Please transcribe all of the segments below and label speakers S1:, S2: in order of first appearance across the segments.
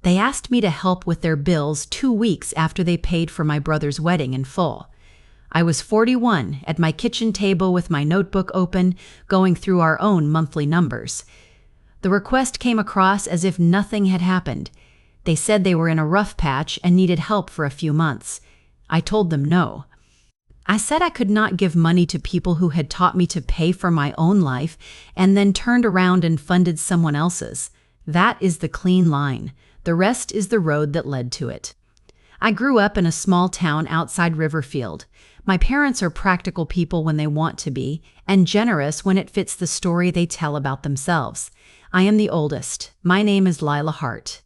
S1: They asked me to help with their bills 2 weeks after they paid for my brother's wedding in full. I was 41 at my kitchen table with my notebook open, going through our own monthly numbers. The request came across as if nothing had happened. They said they were in a rough patch and needed help for a few months. I told them no. I said I could not give money to people who had taught me to pay for my own life and then turned around and funded someone else's. That is the clean line. The rest is the road that led to it. I grew up in a small town outside Riverfield. My parents are practical people when they want to be, and generous when it fits the story they tell about themselves. I am the oldest. My name is Lila Hart.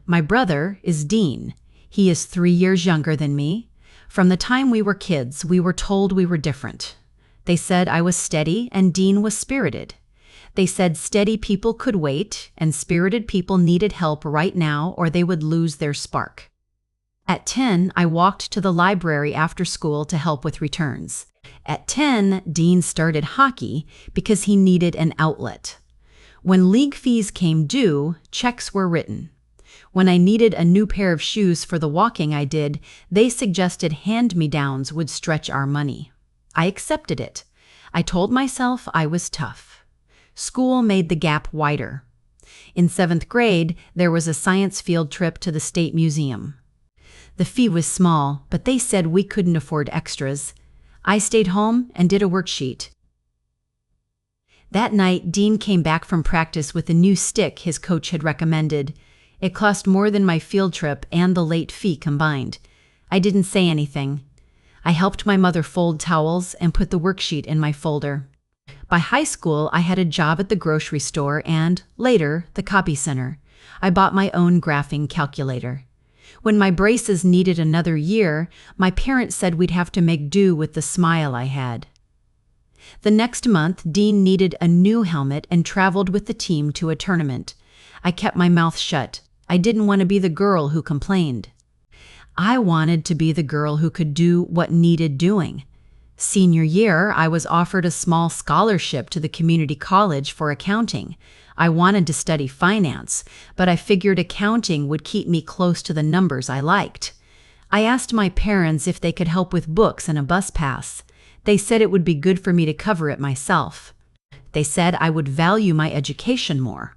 S1: My brother is Dean. He is 3 years younger than me. From the time we were kids, we were told we were different. They said I was steady and Dean was spirited. They said steady people could wait and spirited people needed help right now or they would lose their spark. At 10, I walked to the library after school to help with returns. At 10, Dean started hockey because he needed an outlet. When league fees came due, checks were written. When I needed a new pair of shoes for the walking I did, they suggested hand-me-downs would stretch our money. I accepted it. I told myself I was tough. School made the gap wider. In 7th grade, there was a science field trip to the State Museum. The fee was small, but they said we couldn't afford extras. I stayed home and did a worksheet. That night, Dean came back from practice with a new stick his coach had recommended. It cost more than my field trip and the late fee combined. I didn't say anything. I helped my mother fold towels and put the worksheet in my folder. By high school, I had a job at the grocery store and, later, the copy center. I bought my own graphing calculator. When my braces needed another year, my parents said we'd have to make do with the smile I had. The next month, Dean needed a new helmet and traveled with the team to a tournament. I kept my mouth shut. I didn't want to be the girl who complained. I wanted to be the girl who could do what needed doing. Senior year, I was offered a small scholarship to the community college for accounting. I wanted to study finance, but I figured accounting would keep me close to the numbers I liked. I asked my parents if they could help with books and a bus pass. They said it would be good for me to cover it myself. They said I would value my education more.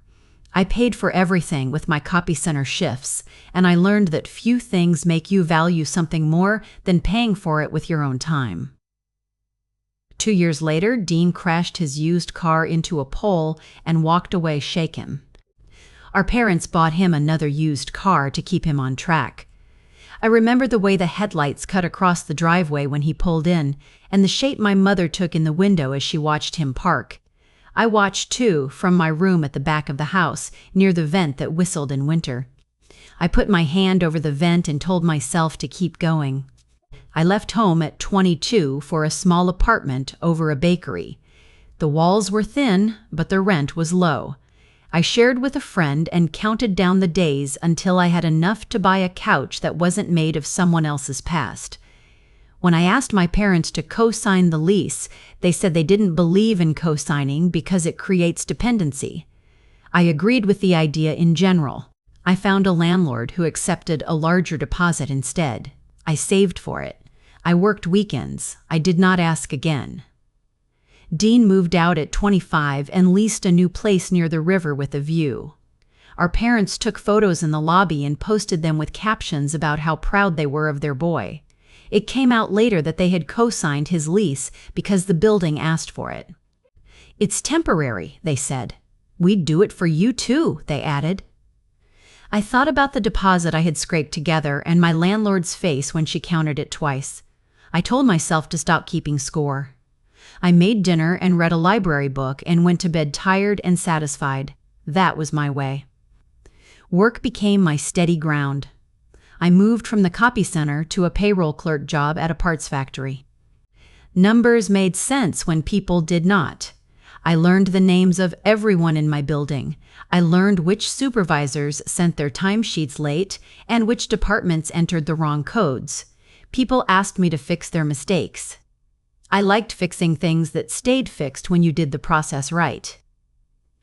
S1: I paid for everything with my copy center shifts, and I learned that few things make you value something more than paying for it with your own time. 2 years later, Dean crashed his used car into a pole and walked away shaken. Our parents bought him another used car to keep him on track. I remember the way the headlights cut across the driveway when he pulled in, and the shape my mother took in the window as she watched him park. I watched too, from my room at the back of the house, near the vent that whistled in winter. I put my hand over the vent and told myself to keep going. I left home at 22 for a small apartment over a bakery. The walls were thin, but the rent was low. I shared with a friend and counted down the days until I had enough to buy a couch that wasn't made of someone else's past. When I asked my parents to co-sign the lease, they said they didn't believe in co-signing because it creates dependency. I agreed with the idea in general. I found a landlord who accepted a larger deposit instead. I saved for it. I worked weekends. I did not ask again. Dean moved out at 25 and leased a new place near the river with a view. Our parents took photos in the lobby and posted them with captions about how proud they were of their boy. It came out later that they had co-signed his lease because the building asked for it. "It's temporary," they said. "We'd do it for you too," they added. I thought about the deposit I had scraped together and my landlord's face when she counted it twice. I told myself to stop keeping score. I made dinner and read a library book and went to bed tired and satisfied. That was my way. Work became my steady ground. I moved from the copy center to a payroll clerk job at a parts factory. Numbers made sense when people did not. I learned the names of everyone in my building. I learned which supervisors sent their timesheets late and which departments entered the wrong codes. People asked me to fix their mistakes. I liked fixing things that stayed fixed when you did the process right.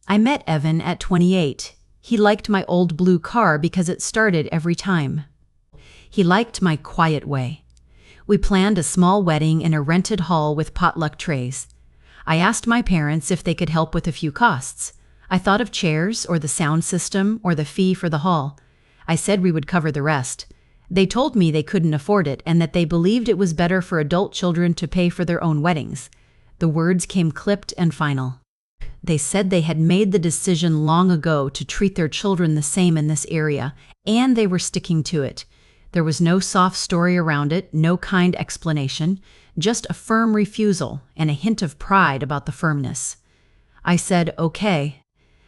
S1: I met Evan at 28. He liked my old blue car because it started every time. He liked my quiet way. We planned a small wedding in a rented hall with potluck trays. I asked my parents if they could help with a few costs. I thought of chairs or the sound system or the fee for the hall. I said we would cover the rest. They told me they couldn't afford it and that they believed it was better for adult children to pay for their own weddings. The words came clipped and final. They said they had made the decision long ago to treat their children the same in this area, and they were sticking to it. There was no soft story around it, no kind explanation, just a firm refusal and a hint of pride about the firmness. I said, okay.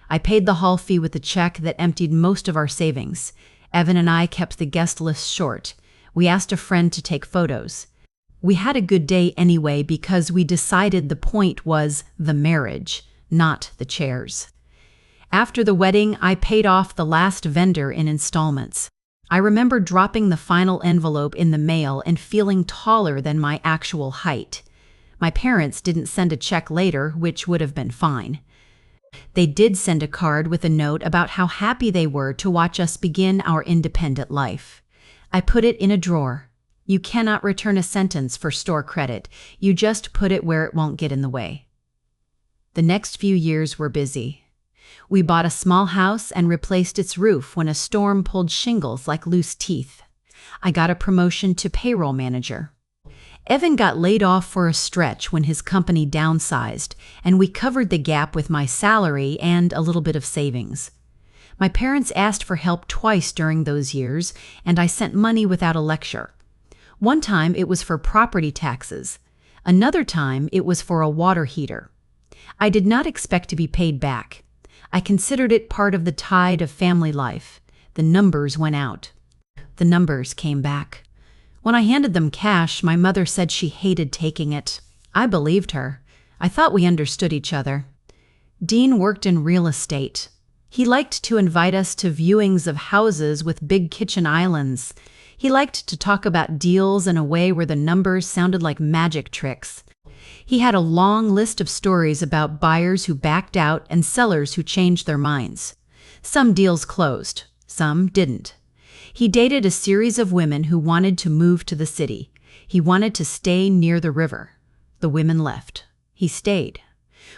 S1: I paid the hall fee with a check that emptied most of our savings. Evan and I kept the guest list short. We asked a friend to take photos. We had a good day anyway because we decided the point was the marriage, not the chairs. After the wedding, I paid off the last vendor in installments. I remember dropping the final envelope in the mail and feeling taller than my actual height. My parents didn't send a check later, which would have been fine. They did send a card with a note about how happy they were to watch us begin our independent life. I put it in a drawer. You cannot return a sentence for store credit. You just put it where it won't get in the way. The next few years were busy. We bought a small house and replaced its roof when a storm pulled shingles like loose teeth. I got a promotion to payroll manager. Evan got laid off for a stretch when his company downsized, and we covered the gap with my salary and a little bit of savings. My parents asked for help twice during those years, and I sent money without a lecture. One time it was for property taxes. Another time it was for a water heater. I did not expect to be paid back. I considered it part of the tide of family life. The numbers went out. The numbers came back. When I handed them cash, my mother said she hated taking it. I believed her. I thought we understood each other. Dean worked in real estate. He liked to invite us to viewings of houses with big kitchen islands. He liked to talk about deals in a way where the numbers sounded like magic tricks. He had a long list of stories about buyers who backed out and sellers who changed their minds. Some deals closed, some didn't. He dated a series of women who wanted to move to the city. He wanted to stay near the river. The women left. He stayed.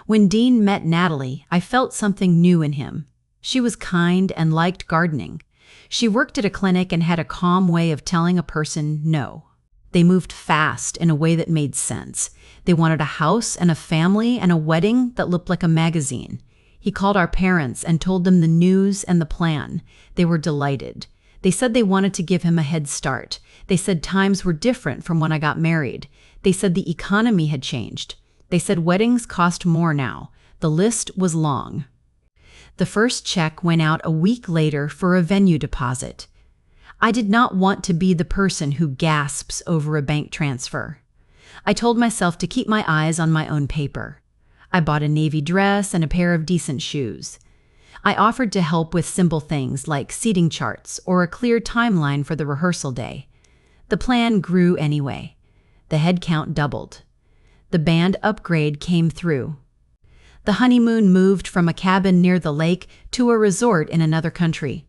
S1: When Dean met Natalie, I felt something new in him. She was kind and liked gardening. She worked at a clinic and had a calm way of telling a person no. They moved fast in a way that made sense. They wanted a house and a family and a wedding that looked like a magazine. He called our parents and told them the news and the plan. They were delighted. They said they wanted to give him a head start. They said times were different from when I got married. They said the economy had changed. They said weddings cost more now. The list was long. The first check went out a week later for a venue deposit. I did not want to be the person who gasps over a bank transfer. I told myself to keep my eyes on my own paper. I bought a navy dress and a pair of decent shoes. I offered to help with simple things like seating charts or a clear timeline for the rehearsal day. The plan grew anyway. The head count doubled. The band upgrade came through. The honeymoon moved from a cabin near the lake to a resort in another country.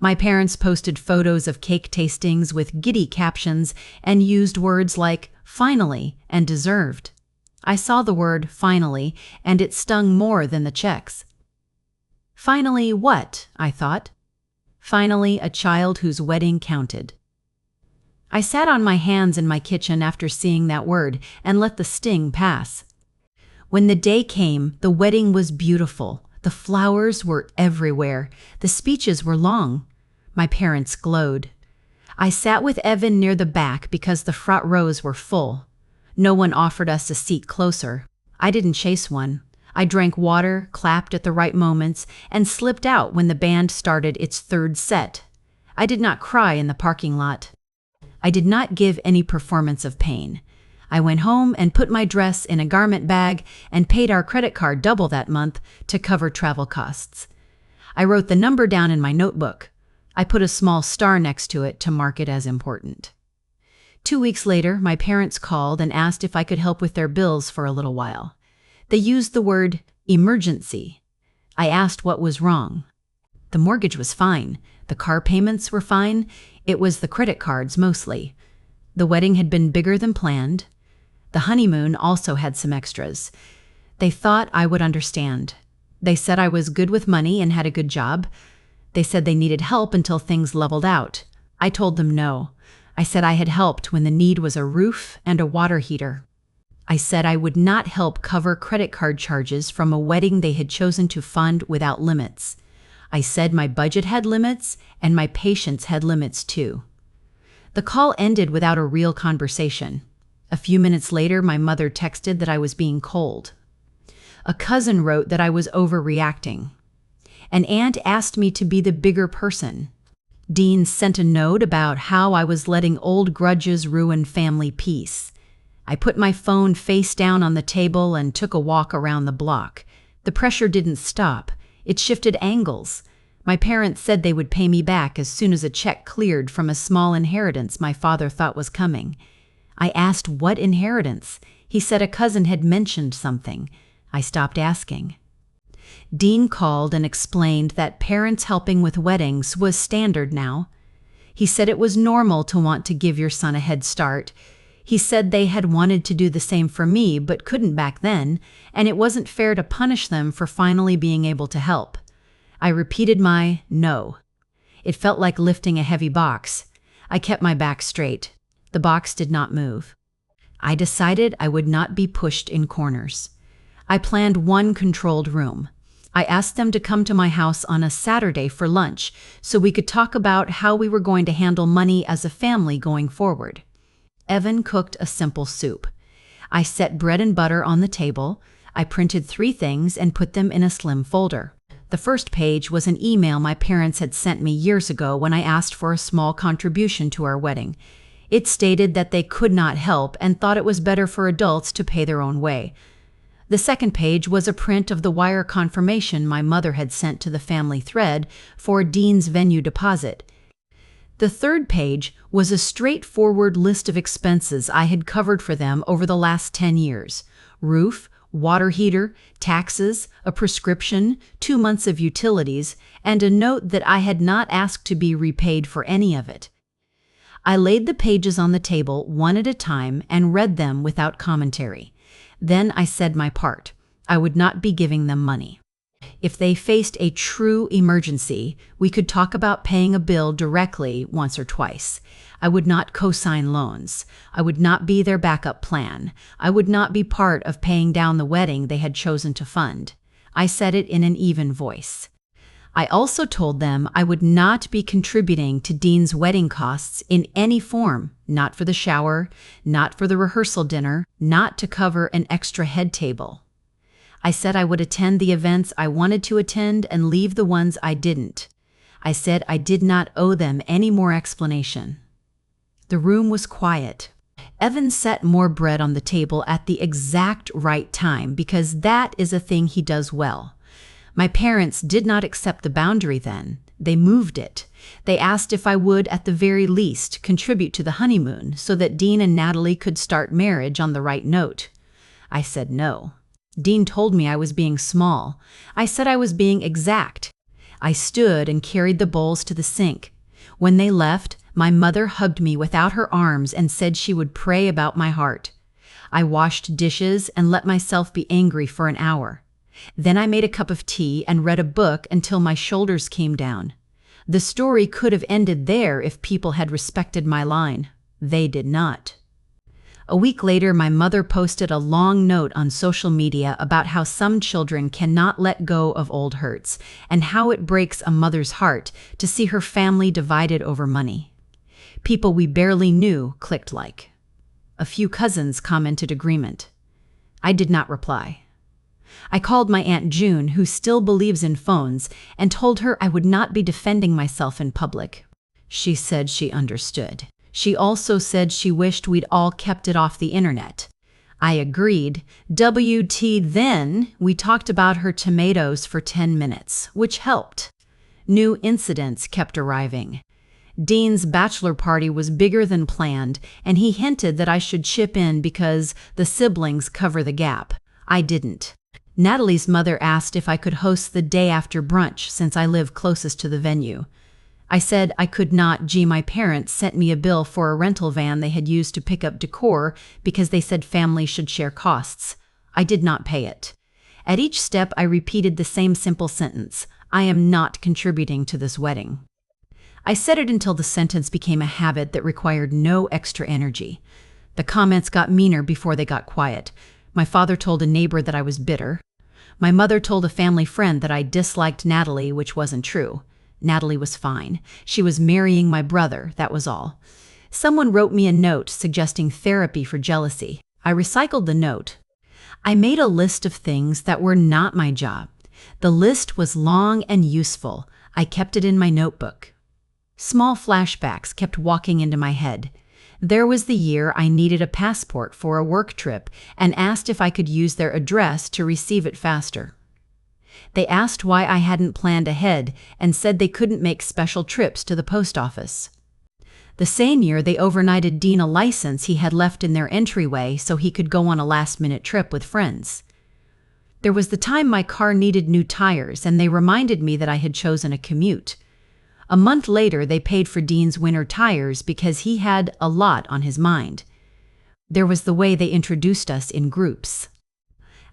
S1: My parents posted photos of cake tastings with giddy captions and used words like finally and deserved. I saw the word finally, and it stung more than the checks. Finally what? I thought. Finally a child whose wedding counted. I sat on my hands in my kitchen after seeing that word and let the sting pass. When the day came, the wedding was beautiful. The flowers were everywhere. The speeches were long. My parents glowed. I sat with Evan near the back because the front rows were full. No one offered us a seat closer. I didn't chase one. I drank water, clapped at the right moments, and slipped out when the band started its third set. I did not cry in the parking lot. I did not give any performance of pain. I went home and put my dress in a garment bag and paid our credit card double that month to cover travel costs. I wrote the number down in my notebook. I put a small star next to it to mark it as important. 2 weeks later, my parents called and asked if I could help with their bills for a little while. They used the word emergency. I asked what was wrong. The mortgage was fine. The car payments were fine. It was the credit cards mostly. The wedding had been bigger than planned. The honeymoon also had some extras. They thought I would understand. They said I was good with money and had a good job. They said they needed help until things leveled out. I told them no. I said I had helped when the need was a roof and a water heater. I said I would not help cover credit card charges from a wedding they had chosen to fund without limits. I said my budget had limits and my patience had limits too. The call ended without a real conversation. A few minutes later, my mother texted that I was being cold. A cousin wrote that I was overreacting. An aunt asked me to be the bigger person. Dean sent a note about how I was letting old grudges ruin family peace. I put my phone face down on the table and took a walk around the block. The pressure didn't stop. It shifted angles. My parents said they would pay me back as soon as a check cleared from a small inheritance my father thought was coming. I asked what inheritance. He said a cousin had mentioned something. I stopped asking. Dean called and explained that parents helping with weddings was standard now. He said it was normal to want to give your son a head start. He said they had wanted to do the same for me but couldn't back then, and it wasn't fair to punish them for finally being able to help. I repeated my no. It felt like lifting a heavy box. I kept my back straight. The box did not move. I decided I would not be pushed in corners. I planned one controlled room. I asked them to come to my house on a Saturday for lunch so we could talk about how we were going to handle money as a family going forward. Evan cooked a simple soup. I set bread and butter on the table. I printed 3 things and put them in a slim folder. The first page was an email my parents had sent me years ago when I asked for a small contribution to our wedding. It stated that they could not help and thought it was better for adults to pay their own way. The second page was a print of the wire confirmation my mother had sent to the family thread for Dean's venue deposit. The third page was a straightforward list of expenses I had covered for them over the last 10 years. Roof, water heater, taxes, a prescription, 2 months of utilities, and a note that I had not asked to be repaid for any of it. I laid the pages on the table one at a time and read them without commentary. Then I said my part. I would not be giving them money. If they faced a true emergency, we could talk about paying a bill directly once or twice. I would not co-sign loans. I would not be their backup plan. I would not be part of paying down the wedding they had chosen to fund. I said it in an even voice. I also told them I would not be contributing to Dean's wedding costs in any form, not for the shower, not for the rehearsal dinner, not to cover an extra head table. I said I would attend the events I wanted to attend and leave the ones I didn't. I said I did not owe them any more explanation. The room was quiet. Evan set more bread on the table at the exact right time because that is a thing he does well. My parents did not accept the boundary then. They moved it. They asked if I would, at the very least, contribute to the honeymoon so that Dean and Natalie could start marriage on the right note. I said no. Dean told me I was being small. I said I was being exact. I stood and carried the bowls to the sink. When they left, my mother hugged me without her arms and said she would pray about my heart. I washed dishes and let myself be angry for an hour. Then I made a cup of tea and read a book until my shoulders came down. The story could have ended there if people had respected my line. They did not. A week later, my mother posted a long note on social media about how some children cannot let go of old hurts and how it breaks a mother's heart to see her family divided over money. People we barely knew clicked like. A few cousins commented agreement. I did not reply. I called my Aunt June, who still believes in phones, and told her I would not be defending myself in public. She said she understood. She also said she wished we'd all kept it off the internet. I agreed. Then we talked about her tomatoes for 10 minutes, which helped. New incidents kept arriving. Dean's bachelor party was bigger than planned, and he hinted that I should chip in because the siblings cover the gap. I didn't. Natalie's mother asked if I could host the day after brunch since I live closest to the venue. I said I could not. My parents sent me a bill for a rental van they had used to pick up decor because they said families should share costs. I did not pay it. At each step, I repeated the same simple sentence: I am not contributing to this wedding. I said it until the sentence became a habit that required no extra energy. The comments got meaner before they got quiet. My father told a neighbor that I was bitter. My mother told a family friend that I disliked Natalie, which wasn't true. Natalie was fine. She was marrying my brother, that was all. Someone wrote me a note suggesting therapy for jealousy. I recycled the note. I made a list of things that were not my job. The list was long and useful. I kept it in my notebook. Small flashbacks kept walking into my head. There was the year I needed a passport for a work trip and asked if I could use their address to receive it faster. They asked why I hadn't planned ahead and said they couldn't make special trips to the post office. The same year, they overnighted Dean a license he had left in their entryway so he could go on a last-minute trip with friends. There was the time my car needed new tires and they reminded me that I had chosen a commute. A month later, they paid for Dean's winter tires because he had a lot on his mind. There was the way they introduced us in groups.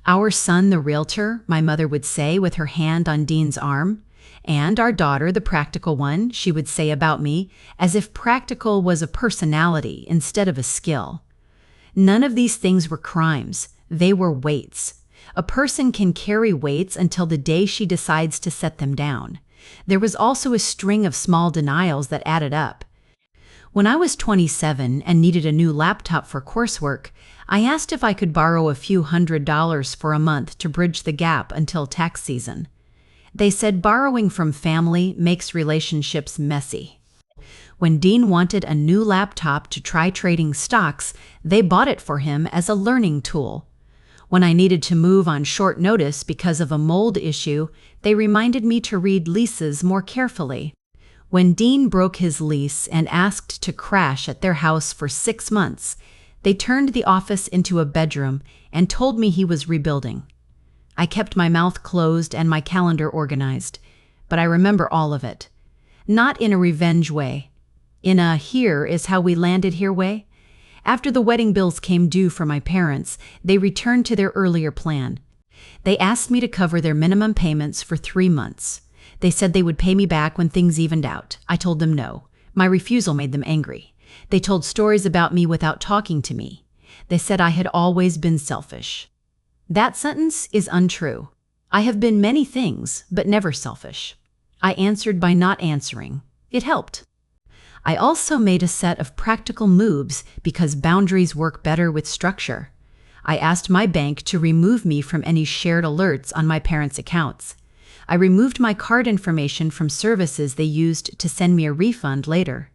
S1: Our son, the realtor, my mother would say with her hand on Dean's arm, and our daughter, the practical one, she would say about me, as if practical was a personality instead of a skill. None of these things were crimes. They were weights. A person can carry weights until the day she decides to set them down. There was also a string of small denials that added up. When I was 27 and needed a new laptop for coursework, I asked if I could borrow a few $100s for a month to bridge the gap until tax season. They said borrowing from family makes relationships messy. When Dean wanted a new laptop to try trading stocks, they bought it for him as a learning tool. When I needed to move on short notice because of a mold issue, they reminded me to read leases more carefully. When Dean broke his lease and asked to crash at their house for 6 months, they turned the office into a bedroom and told me he was rebuilding. I kept my mouth closed and my calendar organized, but I remember all of it. Not in a revenge way. In a "here is how we landed here" way. After the wedding bills came due for my parents, they returned to their earlier plan. They asked me to cover their minimum payments for 3 months. They said they would pay me back when things evened out. I told them no. My refusal made them angry. They told stories about me without talking to me. They said I had always been selfish. That sentence is untrue. I have been many things, but never selfish. I answered by not answering. It helped. I also made a set of practical moves because boundaries work better with structure. I asked my bank to remove me from any shared alerts on my parents' accounts. I removed my card information from services they used to send me a refund later.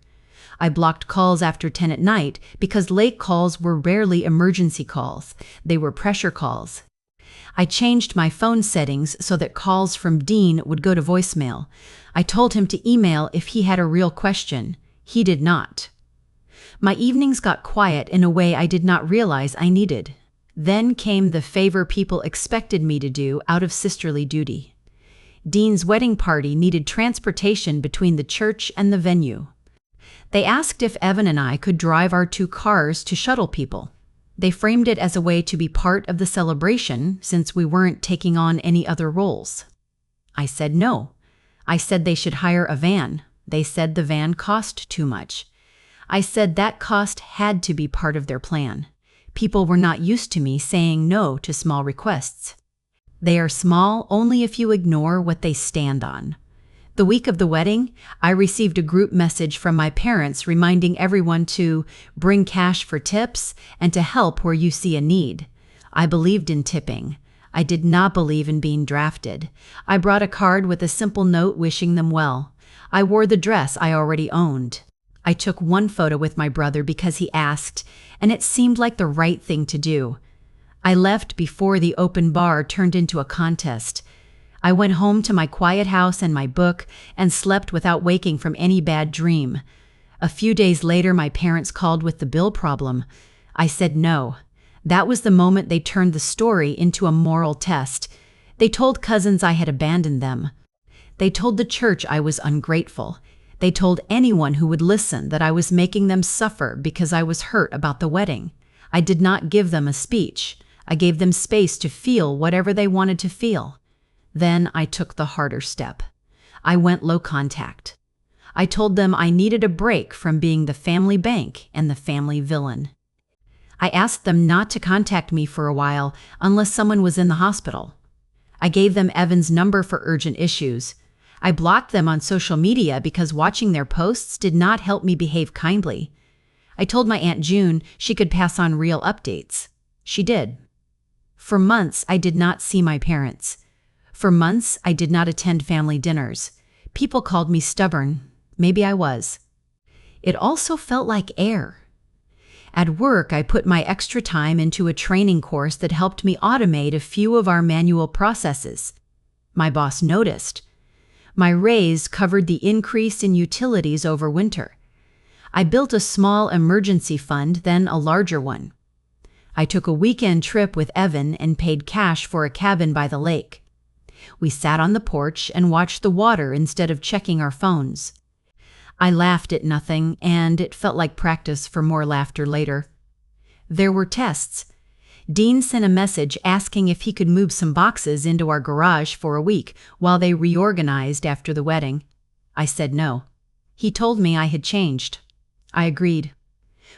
S1: I blocked calls after 10 at night because late calls were rarely emergency calls. They were pressure calls. I changed my phone settings so that calls from Dean would go to voicemail. I told him to email if he had a real question. He did not. My evenings got quiet in a way I did not realize I needed. Then came the favor people expected me to do out of sisterly duty. Dean's wedding party needed transportation between the church and the venue. They asked if Evan and I could drive our 2 cars to shuttle people. They framed it as a way to be part of the celebration since we weren't taking on any other roles. I said no. I said they should hire a van. They said the van cost too much. I said that cost had to be part of their plan. People were not used to me saying no to small requests. They are small only if you ignore what they stand on. The week of the wedding, I received a group message from my parents reminding everyone to bring cash for tips and to help where you see a need. I believed in tipping. I did not believe in being drafted. I brought a card with a simple note wishing them well. I wore the dress I already owned. I took one photo with my brother because he asked, and it seemed like the right thing to do. I left before the open bar turned into a contest. I went home to my quiet house and my book and slept without waking from any bad dream. A few days later, my parents called with the bill problem. I said no. That was the moment they turned the story into a moral test. They told cousins I had abandoned them. They told the church I was ungrateful. They told anyone who would listen that I was making them suffer because I was hurt about the wedding. I did not give them a speech. I gave them space to feel whatever they wanted to feel. Then I took the harder step. I went low contact. I told them I needed a break from being the family bank and the family villain. I asked them not to contact me for a while unless someone was in the hospital. I gave them Evan's number for urgent issues. I blocked them on social media because watching their posts did not help me behave kindly. I told my Aunt June she could pass on real updates. She did. For months, I did not see my parents. For months, I did not attend family dinners. People called me stubborn. Maybe I was. It also felt like air. At work, I put my extra time into a training course that helped me automate a few of our manual processes. My boss noticed. My raise covered the increase in utilities over winter. I built a small emergency fund, then a larger one. I took a weekend trip with Evan and paid cash for a cabin by the lake. We sat on the porch and watched the water instead of checking our phones. I laughed at nothing, and it felt like practice for more laughter later. There were tests. Dean sent a message asking if he could move some boxes into our garage for a week while they reorganized after the wedding. I said no. He told me I had changed. I agreed.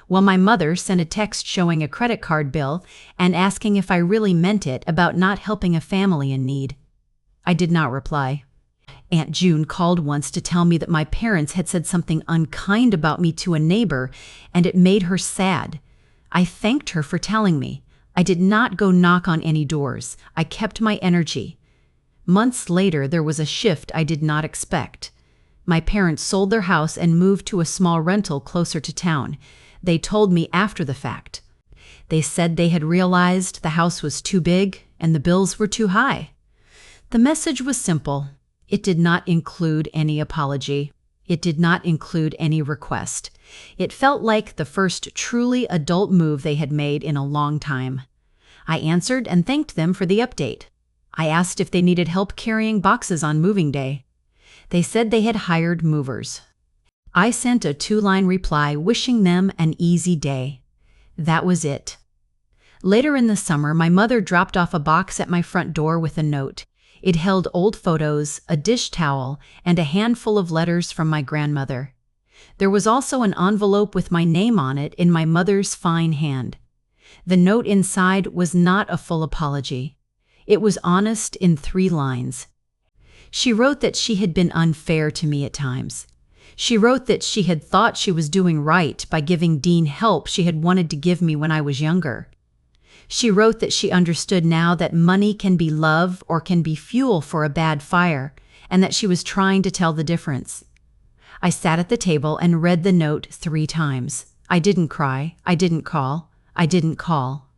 S1: Well, my mother sent a text showing a credit card bill and asking if I really meant it about not helping a family in need. I did not reply. Aunt June called once to tell me that my parents had said something unkind about me to a neighbor, and it made her sad. I thanked her for telling me. I did not go knock on any doors. I kept my energy. Months later, there was a shift I did not expect. My parents sold their house and moved to a small rental closer to town. They told me after the fact. They said they had realized the house was too big and the bills were too high. The message was simple. It did not include any apology. It did not include any request. It felt like the first truly adult move they had made in a long time. I answered and thanked them for the update. I asked if they needed help carrying boxes on moving day. They said they had hired movers. I sent a 2-line reply wishing them an easy day. That was it. Later in the summer, my mother dropped off a box at my front door with a note. It held old photos, a dish towel, and a handful of letters from my grandmother. There was also an envelope with my name on it in my mother's fine hand. The note inside was not a full apology. It was honest in 3 lines. She wrote that she had been unfair to me at times. She wrote that she had thought she was doing right by giving Dean help she had wanted to give me when I was younger. She wrote that she understood now that money can be love or can be fuel for a bad fire, and that she was trying to tell the difference. I sat at the table and read the note 3 times. I didn't cry. I didn't call. I didn't call.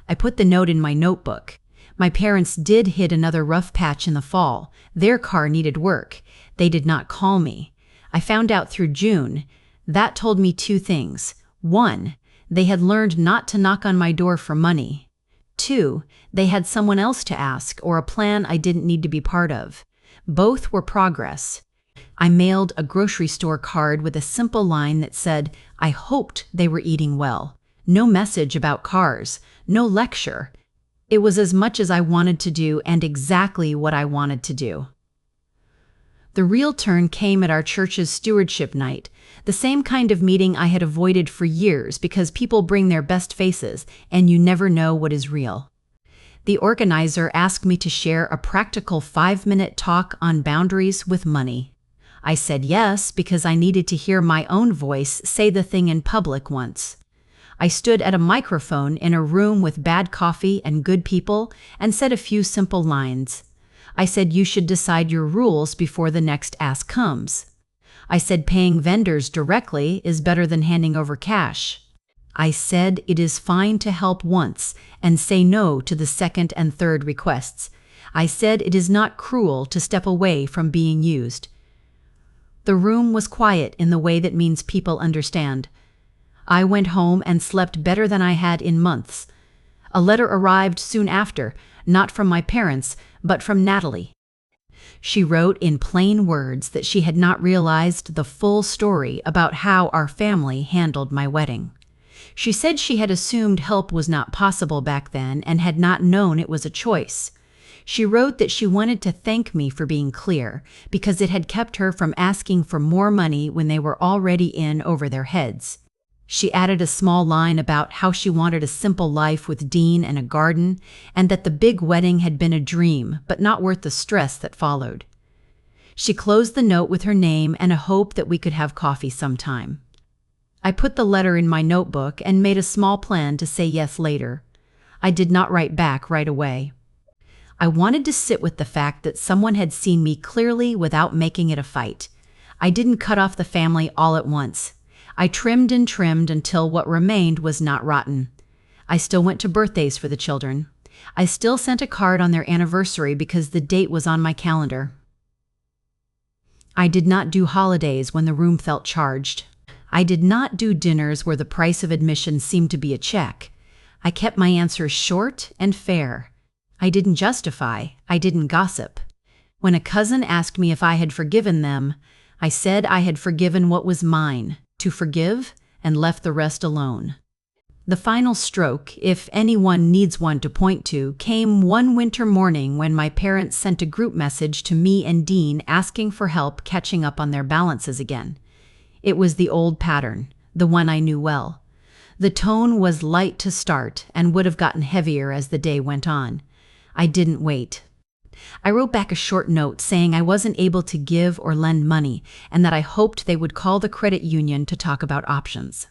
S1: I put the note in my notebook. My parents did hit another rough patch in the fall. Their car needed work. They did not call me. I found out through June. That told me 2 things. 1, they had learned not to knock on my door for money. 2, they had someone else to ask or a plan I didn't need to be part of. Both were progress. I mailed a grocery store card with a simple line that said, I hoped they were eating well. No message about cars. No lecture. It was as much as I wanted to do and exactly what I wanted to do. The real turn came at our church's stewardship night, the same kind of meeting I had avoided for years because people bring their best faces and you never know what is real. The organizer asked me to share a practical 5-minute talk on boundaries with money. I said yes because I needed to hear my own voice say the thing in public once. I stood at a microphone in a room with bad coffee and good people and said a few simple lines. I said you should decide your rules before the next ask comes. I said paying vendors directly is better than handing over cash. I said it is fine to help once and say no to the 2nd and 3rd requests. I said it is not cruel to step away from being used. The room was quiet in the way that means people understand. I went home and slept better than I had in months. A letter arrived soon after, not from my parents, but from Natalie. She wrote in plain words that she had not realized the full story about how our family handled my wedding. She said she had assumed help was not possible back then and had not known it was a choice. She wrote that she wanted to thank me for being clear, because it had kept her from asking for more money when they were already in over their heads. She added a small line about how she wanted a simple life with Dean and a garden, and that the big wedding had been a dream, but not worth the stress that followed. She closed the note with her name and a hope that we could have coffee sometime. I put the letter in my notebook and made a small plan to say yes later. I did not write back right away. I wanted to sit with the fact that someone had seen me clearly without making it a fight. I didn't cut off the family all at once. I trimmed and trimmed until what remained was not rotten. I still went to birthdays for the children. I still sent a card on their anniversary because the date was on my calendar. I did not do holidays when the room felt charged. I did not do dinners where the price of admission seemed to be a check. I kept my answers short and fair. I didn't justify, I didn't gossip. When a cousin asked me if I had forgiven them, I said I had forgiven what was mine, to forgive, and left the rest alone. The final stroke, if anyone needs one to point to, came one winter morning when my parents sent a group message to me and Dean asking for help catching up on their balances again. It was the old pattern, the one I knew well. The tone was light to start and would have gotten heavier as the day went on. I didn't wait. I wrote back a short note saying I wasn't able to give or lend money and that I hoped they would call the credit union to talk about options.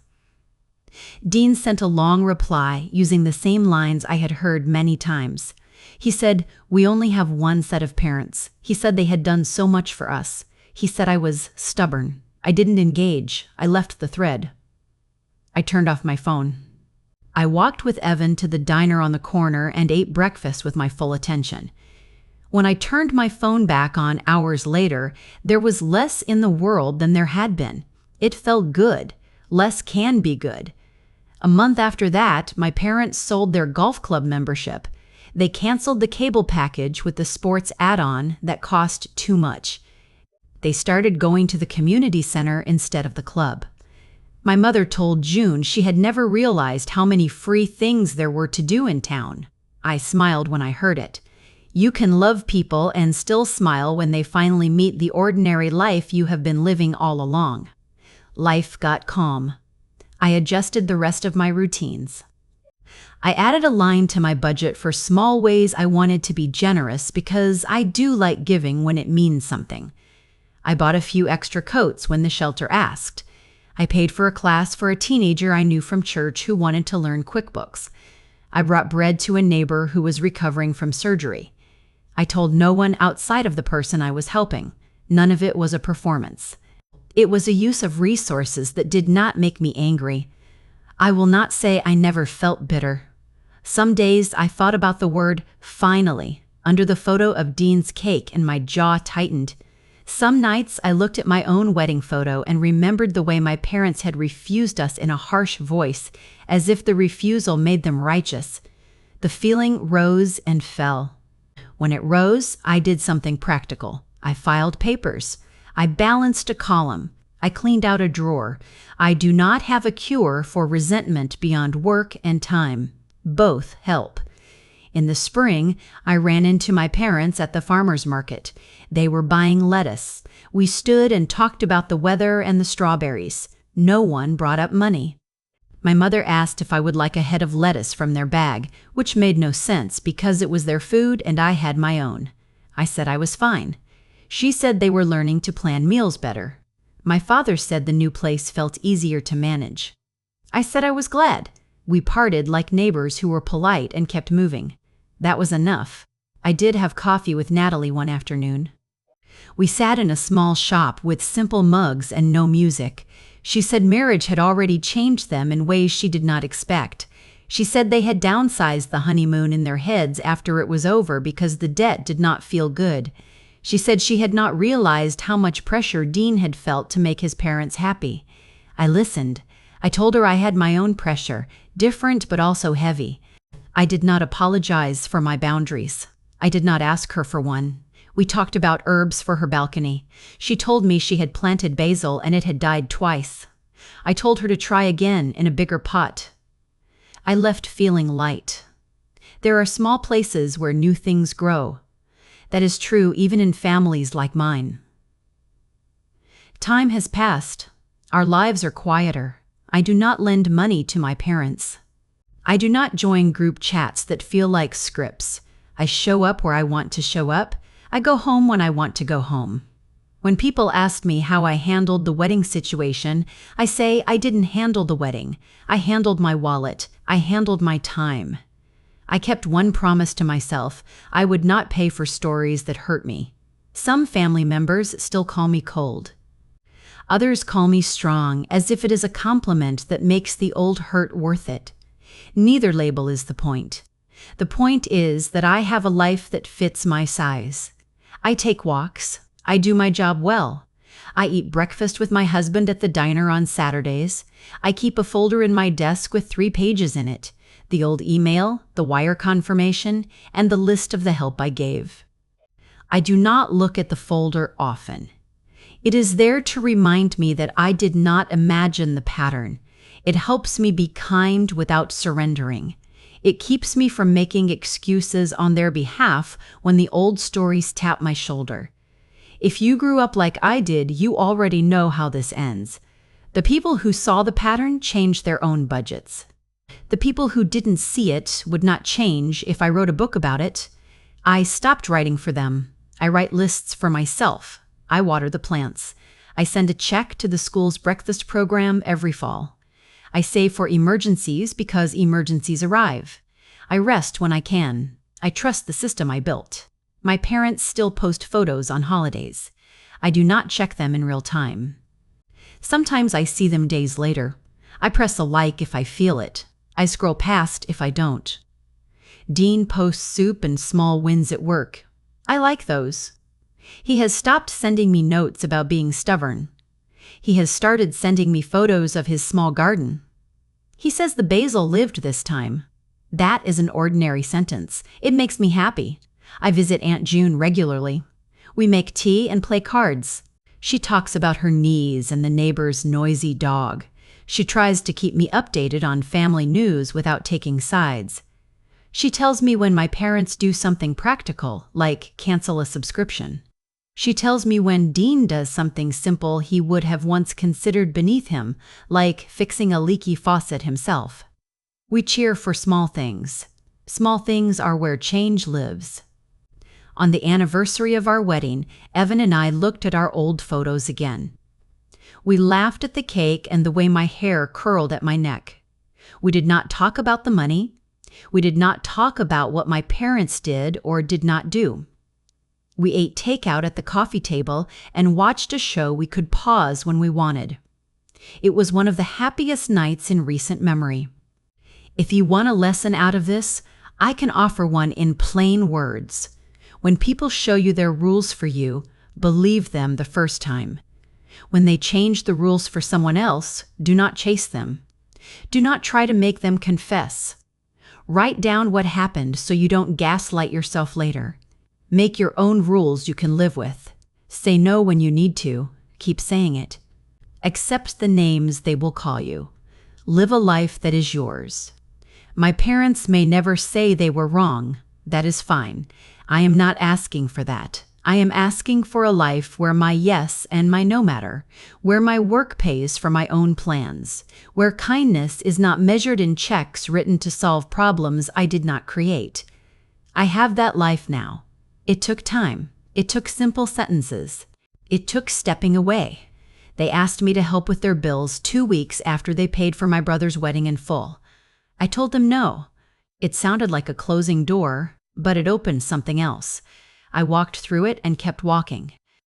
S1: Dean sent a long reply using the same lines I had heard many times. He said, "We only have one set of parents." He said they had done so much for us. He said I was stubborn. I didn't engage. I left the thread. I turned off my phone. I walked with Evan to the diner on the corner and ate breakfast with my full attention. When I turned my phone back on hours later, there was less in the world than there had been. It felt good. Less can be good. A month after that, my parents sold their golf club membership. They canceled the cable package with the sports add-on that cost too much. They started going to the community center instead of the club. My mother told June she had never realized how many free things there were to do in town. I smiled when I heard it. You can love people and still smile when they finally meet the ordinary life you have been living all along. Life got calm. I adjusted the rest of my routines. I added a line to my budget for small ways I wanted to be generous because I do like giving when it means something. I bought a few extra coats when the shelter asked. I paid for a class for a teenager I knew from church who wanted to learn QuickBooks. I brought bread to a neighbor who was recovering from surgery. I told no one outside of the person I was helping. None of it was a performance. It was a use of resources that did not make me angry. I will not say I never felt bitter. Some days I thought about the word finally under the photo of Dean's cake and my jaw tightened. Some nights I looked at my own wedding photo and remembered the way my parents had refused us in a harsh voice, as if the refusal made them righteous. The feeling rose and fell. When it rose, I did something practical. I filed papers. I balanced a column. I cleaned out a drawer. I do not have a cure for resentment beyond work and time. Both help. In the spring, I ran into my parents at the farmer's market. They were buying lettuce. We stood and talked about the weather and the strawberries. No one brought up money. My mother asked if I would like a head of lettuce from their bag, which made no sense because it was their food and I had my own. I said I was fine. She said they were learning to plan meals better. My father said the new place felt easier to manage. I said I was glad. We parted like neighbors who were polite and kept moving. That was enough. I did have coffee with Natalie one afternoon. We sat in a small shop with simple mugs and no music. She said marriage had already changed them in ways she did not expect. She said they had downsized the honeymoon in their heads after it was over because the debt did not feel good. She said she had not realized how much pressure Dean had felt to make his parents happy. I listened. I told her I had my own pressure, different but also heavy. I did not apologize for my boundaries. I did not ask her for one. We talked about herbs for her balcony. She told me she had planted basil and it had died twice. I told her to try again in a bigger pot. I left feeling light. There are small places where new things grow. That is true even in families like mine. Time has passed. Our lives are quieter. I do not lend money to my parents. I do not join group chats that feel like scripts. I show up where I want to show up. I go home when I want to go home. When people ask me how I handled the wedding situation, I say I didn't handle the wedding. I handled my wallet. I handled my time. I kept one promise to myself. I would not pay for stories that hurt me. Some family members still call me cold. Others call me strong, as if it is a compliment that makes the old hurt worth it. Neither label is the point. The point is that I have a life that fits my size. I take walks. I do my job well. I eat breakfast with my husband at the diner on Saturdays. I keep a folder in my desk with 3 pages in it: the old email, the wire confirmation, and the list of the help I gave. I do not look at the folder often. It is there to remind me that I did not imagine the pattern. It helps me be kind without surrendering. It keeps me from making excuses on their behalf when the old stories tap my shoulder. If you grew up like I did, you already know how this ends. The people who saw the pattern changed their own budgets. The people who didn't see it would not change if I wrote a book about it. I stopped writing for them. I write lists for myself. I water the plants. I send a check to the school's breakfast program every fall. I save for emergencies because emergencies arrive. I rest when I can. I trust the system I built. My parents still post photos on holidays. I do not check them in real time. Sometimes I see them days later. I press a like if I feel it. I scroll past if I don't. Dean posts soup and small wins at work. I like those. He has stopped sending me notes about being stubborn. He has started sending me photos of his small garden. He says the basil lived this time. That is an ordinary sentence. It makes me happy. I visit Aunt June regularly. We make tea and play cards. She talks about her knees and the neighbor's noisy dog. She tries to keep me updated on family news without taking sides. She tells me when my parents do something practical, like cancel a subscription. She tells me when Dean does something simple he would have once considered beneath him, like fixing a leaky faucet himself. We cheer for small things. Small things are where change lives. On the anniversary of our wedding, Evan and I looked at our old photos again. We laughed at the cake and the way my hair curled at my neck. We did not talk about the money. We did not talk about what my parents did or did not do. We ate takeout at the coffee table and watched a show we could pause when we wanted. It was one of the happiest nights in recent memory. If you want a lesson out of this, I can offer one in plain words. When people show you their rules for you, believe them the first time. When they change the rules for someone else, do not chase them. Do not try to make them confess. Write down what happened so you don't gaslight yourself later. Make your own rules you can live with. Say no when you need to. Keep saying it. Accept the names they will call you. Live a life that is yours. My parents may never say they were wrong. That is fine. I am not asking for that. I am asking for a life where my yes and my no matter, where my work pays for my own plans, where kindness is not measured in checks written to solve problems I did not create. I have that life now. It took time. It took simple sentences. It took stepping away. They asked me to help with their bills 2 weeks after they paid for my brother's wedding in full. I told them no. It sounded like a closing door, but it opened something else. I walked through it and kept walking.